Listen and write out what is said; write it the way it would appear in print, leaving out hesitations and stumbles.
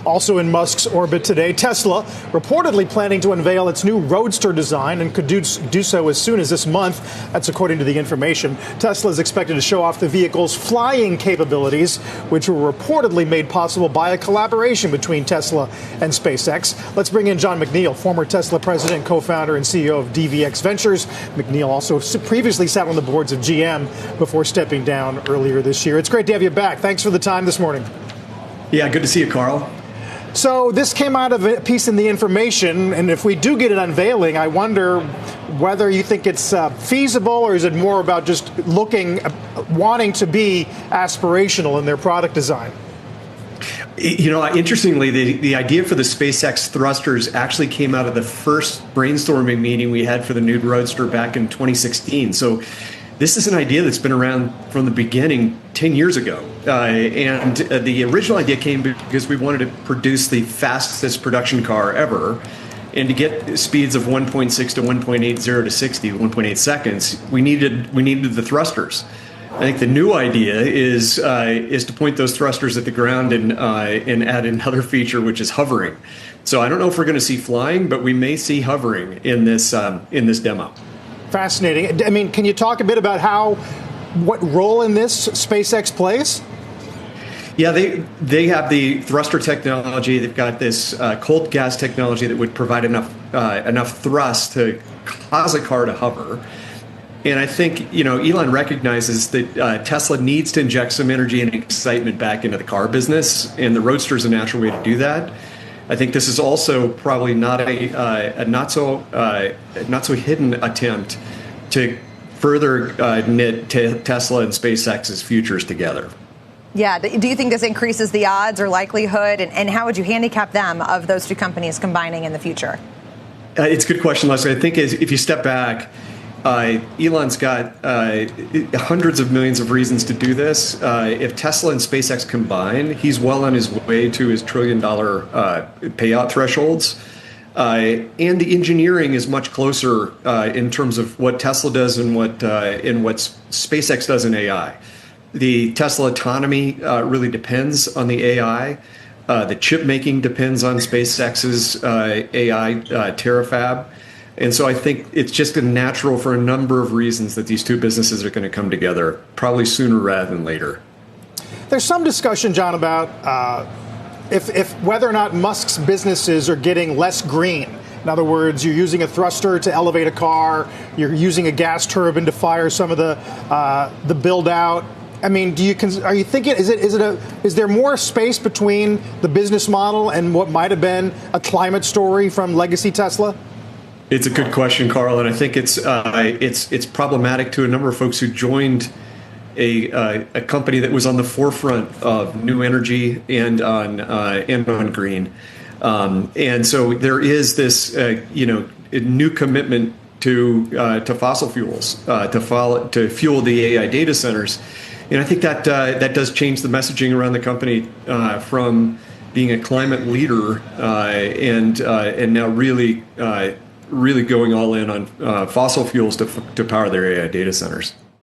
Also in Musk's orbit today, Tesla reportedly planning to unveil its new Roadster design and could do so as soon as this month. That's according to the information. Tesla is expected to show off the vehicle's flying capabilities, which were reportedly made possible by a collaboration between Tesla and SpaceX. Let's bring in Jon McNeill, former Tesla president, co-founder and CEO of DVX Ventures. McNeill also previously sat on the boards of GM before stepping down earlier this year. It's great to have you back. Thanks for the time this morning. Yeah, good to see you, Carl. So this came out of a piece in the information, and if we do get an unveiling, I wonder whether you think it's feasible, or is it more about just wanting to be aspirational in their product design? You know, interestingly, the idea for the SpaceX thrusters actually came out of the first brainstorming meeting we had for the new Roadster back in 2016. So this is an idea that's been around from the beginning 10 years ago. And the original idea came because we wanted to produce the fastest production car ever. And to get speeds of 1.6 to 1.80 to 60, 1.8 seconds, we needed the thrusters. I think the new idea is to point those thrusters at the ground and add another feature, which is hovering. So I don't know if we're going to see flying, but we may see hovering in this demo. Fascinating. I mean, can you talk a bit about what role in this SpaceX plays? Yeah, they have the thruster technology. They've got this cold gas technology that would provide enough thrust to cause a car to hover. And I think, you know, Elon recognizes that Tesla needs to inject some energy and excitement back into the car business, and the Roadster is a natural way to do that. I think this is also probably not a not so hidden attempt to further knit Tesla and SpaceX's futures together. Yeah. Do you think this increases the odds or likelihood, and how would you handicap them of those two companies combining in the future? It's a good question, Leslie. I think if you step back, Elon's got hundreds of millions of reasons to do this. If Tesla and SpaceX combine, he's well on his way to his $1 trillion payout thresholds. And the engineering is much closer in terms of what Tesla does and what SpaceX does in AI. The Tesla autonomy really depends on the AI. The chip making depends on SpaceX's AI Terafab. And so I think it's just natural for a number of reasons that these two businesses are going to come together, probably sooner rather than later. There's some discussion, John, about if whether or not Musk's businesses are getting less green. In other words, you're using a thruster to elevate a car, you're using a gas turbine to fire some of the build out. I mean, are you thinking is there more space between the business model and what might have been a climate story from legacy Tesla? It's a good question, Carl, and I think it's problematic to a number of folks who joined a company that was on the forefront of new energy and on green, and so there is this new commitment to fossil fuels to fuel the AI data centers, and I think that does change the messaging around the company from being a climate leader and now really going all in on fossil fuels to power their AI data centers.